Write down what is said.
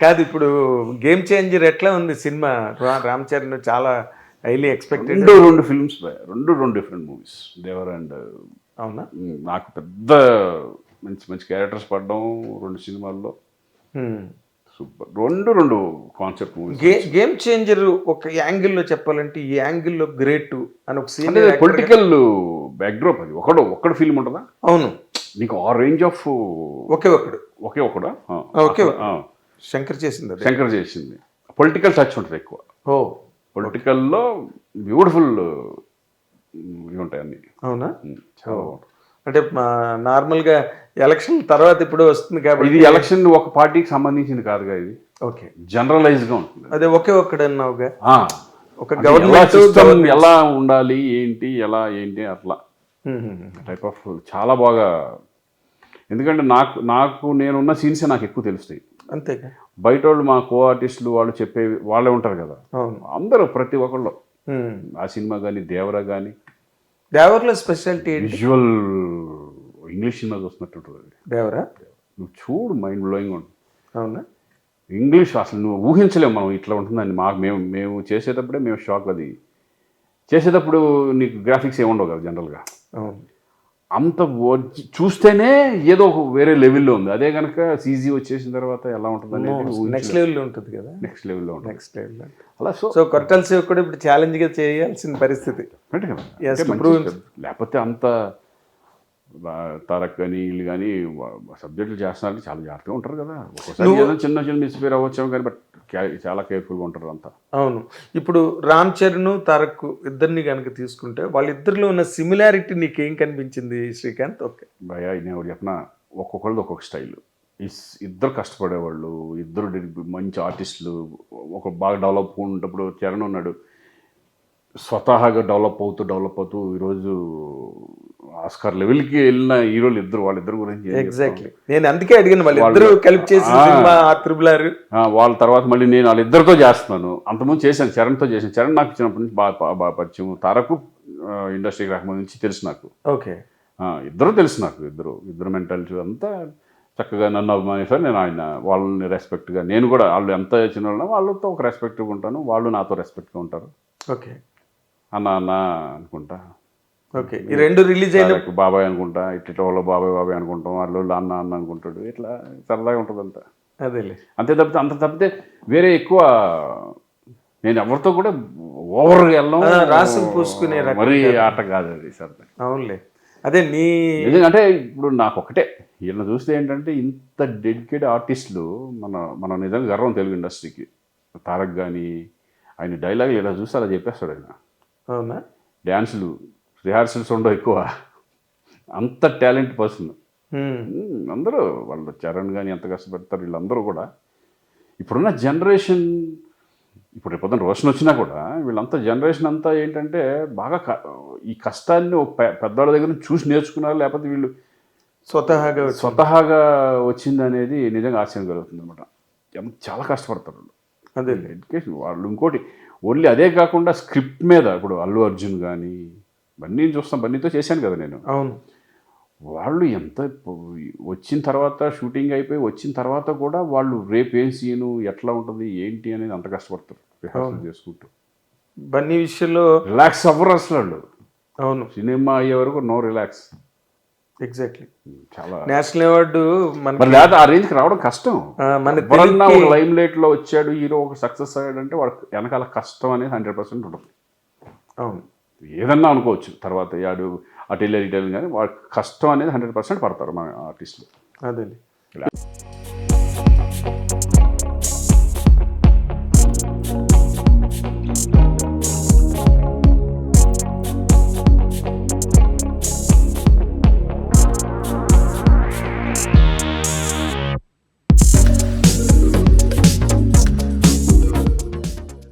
కాదు ఇప్పుడు game changer ఎట్లా ఉంది సినిమా? రామ్ చరణ్ చాలా హైలీ ఎక్స్పెక్టెడ్. రెండు ఫిల్మ్స్ రెండు డిఫరెంట్ మూవీస్ దేవర్ అండ్. అవునా? నాకు పెద్ద మంచి మంచి క్యారెక్టర్స్ పడడం రెండు సినిమాల్లో సూపర్. రెండు కాన్సెప్ట్ మూవీస్. గేమ్ చేంజర్ ఒక యాంగిల్లో చెప్పాలంటే ఈ యాంగిల్లో గ్రేట్ అని ఒక సీన్. పొలిటికల్ బ్యాక్డ్రాప్ అది ఒక్కడు ఫిల్మ్ ఉంటుందా? అవును, నీకు ఆ రేంజ్ ఆఫ్ ఒకే ఒకడా శంకర్ చేసింది. శంకర్ చేసింది. పొలిటికల్ టచ్ ఉంటుంది ఎక్కువ. పొలిటికల్లో బ్యూటిఫుల్ ఇవి ఉంటాయి అన్ని. అవునా? చాలా అంటే నార్మల్గా ఎలక్షన్ తర్వాత ఇప్పుడు వస్తుంది కాబట్టి ఇది ఎలక్షన్ ఒక పార్టీకి సంబంధించింది కాదుగా, ఇది ఓకే జనరలైజ్ గా ఉంటుంది. అదే ఒక్కడన్నావుగా ఒక గవర్నమెంట్ సిస్టమ్ ఎలా ఉండాలి ఏంటి అట్లా టైప్ ఆఫ్ చాలా బాగా. ఎందుకంటే నాకు నేనున్న సీన్సే నాకు ఎక్కువ తెలుస్తాయి. అంతేగా బయట వాళ్ళు మా కో ఆర్టిస్టులు వాళ్ళు చెప్పేవి వాళ్ళే ఉంటారు కదా. అందరూ ప్రతి ఒక్కళ్ళు ఆ సినిమా కానీ దేవరా కానీ. దేవరలో స్పెషాలిటీ విజువల్ ఇంగ్లీష్ సినిమా చూస్తున్నట్టు ఉంటుంది దేవరా. నువ్వు చూడు, మైండ్ బ్లోయింగ్ ఉంటుంది. అవునా? ఇంగ్లీష్ అసలు నువ్వు ఊహించలేము మనం ఇట్లా ఉంటుందని. మేము చేసేటప్పుడే మేము షాక్. అది చేసేటప్పుడు నీకు గ్రాఫిక్స్ ఏముండవు కదా జనరల్గా. అవును, అంత చూస్తేనే ఏదో ఒక వేరే లెవెల్లో ఉంది. అదే కనుక సీజీ వచ్చేసిన తర్వాత ఎలా ఉంటుంది అనేది నెక్స్ట్ లెవెల్లో ఉంటుంది కదా. నెక్స్ట్ లెవెల్లో ఉంటుంది అలా. సో కొట్టాల శివ కూడా ఇప్పుడు ఛాలెంజ్గా చేయాల్సిన పరిస్థితి. లేకపోతే అంత తారక్ కానీ వీళ్ళు కానీ సబ్జెక్టులు చేస్తున్నారంటే చాలా జాగ్రత్తగా ఉంటారు కదా. ఒక్కోసారి చిన్న మిస్ఫేర్ అవ్వచ్చాము కానీ బట్ చాలా కేర్ఫుల్గా ఉంటారు అంతా. అవును. ఇప్పుడు రామ్ చరణ్ తారక్ ఇద్దరిని కనుక తీసుకుంటే వాళ్ళిద్దరిలో ఉన్న సిమిలారిటీ నీకేం కనిపించింది శ్రీకాంత్? ఓకే భయ నేను చెప్పిన ఒక్కొక్కళ్ళది ఒక్కొక్క స్టైల్. ఇద్దరు కష్టపడేవాళ్ళు, ఇద్దరు మంచి ఆర్టిస్టులు. ఒక బాగా డెవలప్ ఉన్నప్పుడు చరణ్ ఉన్నాడు, స్వతహాగా డెవలప్ అవుతూ ఈరోజు ఆస్కార్ లెవెల్కి వెళ్ళిన హీరోలు ఇద్దరు. వాళ్ళిద్దరు గురించి ఎగ్జాక్ట్లీ నేను అందుకే అడిగాను. వాళ్ళిద్దరు కలిపి చేసి వాళ్ళ తర్వాత మళ్ళీ నేను వాళ్ళిద్దరితో చేస్తున్నాను. అంతకుముందు చేశాను, చరణ్తో చేశాను. చరణ్ నాకు చిన్నప్పటి నుంచి బాగా పరిచయం. తారకు ఇండస్ట్రీకి రాకముందు నుంచి తెలుసు నాకు. ఓకే, ఇద్దరు తెలుసు నాకు. ఇద్దరు మెంటాలిటీ అంతా చక్కగా నన్ను అభిమానిస్తారు. నేను వాళ్ళని రెస్పెక్ట్గా, నేను కూడా వాళ్ళు ఎంత చిన్న వాళ్ళని వాళ్ళతో ఒక రెస్పెక్ట్గా ఉంటాను, వాళ్ళు నాతో రెస్పెక్ట్గా ఉంటారు. ఓకే అన్న అనుకుంటా. ఓకే, ఈ రెండు రిలీజ్ అయిన బాబాయ్ అనుకుంటా, ఇట్లా వాళ్ళు బాబాయ్ అనుకుంటాం, వాళ్ళు అన్న అనుకుంటాడు. ఇట్లా సరదాగా ఉంటుంది అంతా. అదేలే, అంతే తప్పితే వేరే ఎక్కువ నేను ఎవరితో కూడా ఓవర్గా వెళ్ళడం, రాసి పూసుకునే మరీ ఆట కాదు అది. సరదా. అవునులే. అదే అంటే ఇప్పుడు నాకు ఒకటే వీళ్ళని చూస్తే ఏంటంటే ఇంత డెడికేటెడ్ ఆర్టిస్టులు మన నిజంగా గర్వం తెలుగు ఇండస్ట్రీకి. తారక్ కానీ ఆయన డైలాగులు ఇలా చూస్తే అలా చెప్పేస్తాడు ఆయన. అవునా? డ్యాన్సులు రిహార్సల్స్ ఉండవు ఎక్కువ. అంత టాలెంట్ పర్సన్ అందరూ. వాళ్ళు చరణ్ కానీ ఎంత కష్టపడతారు వీళ్ళందరూ కూడా. ఇప్పుడున్న జనరేషన్, ఇప్పుడు రేపొద్దున రోషన్ వచ్చినా కూడా వీళ్ళంతా జనరేషన్ అంతా ఏంటంటే బాగా ఈ కష్టాన్ని పెద్దవాళ్ళ దగ్గర నుంచి చూసి నేర్చుకున్నారు. లేకపోతే వీళ్ళు స్వతహాగా వచ్చింది అనేది నిజంగా ఆశ్చర్యం కలుగుతుంది అనమాట. చాలా కష్టపడతారు వాళ్ళు. అదే ఎడ్యుకేషన్ వాళ్ళు. ఇంకోటి ఓన్లీ అదే కాకుండా స్క్రిప్ట్ మీద ఇప్పుడు అల్లు అర్జున్ కానీ బన్నీ చూస్తాం, బన్నీతో చేశాను కదా నేను. అవును. వాళ్ళు ఎంత వచ్చిన తర్వాత షూటింగ్ అయిపోయి వచ్చిన తర్వాత కూడా వాళ్ళు రేపు ఏం సీను ఎట్లా ఉంటుంది ఏంటి అనేది అంత కష్టపడతారు రిహార్సల్ చేసుకుంటూ. బన్నీ విషయంలో రిలాక్స్ అవ్వరు అసలు వాళ్ళు. అవును, సినిమా అయ్యే వరకు నో రిలాక్స్. ఎగ్జాక్ట్లీ. చాలా నేషనల్ అవార్డు లేదా ఆ రేంజ్కి రావడం కష్టం. ఎవరన్నా ఒక లైమ్ లైట్ లో వచ్చాడు హీరో, ఒక సక్సెస్ అయ్యాడంటే వాడు వెనకాల కష్టం అనేది 100% ఉంటుంది. అవును, ఏదన్నా అనుకోవచ్చు తర్వాత అటు వెళ్ళి కానీ వాడు కష్టం అనేది 100% పడతారు మన ఆర్టిస్టులు. అదే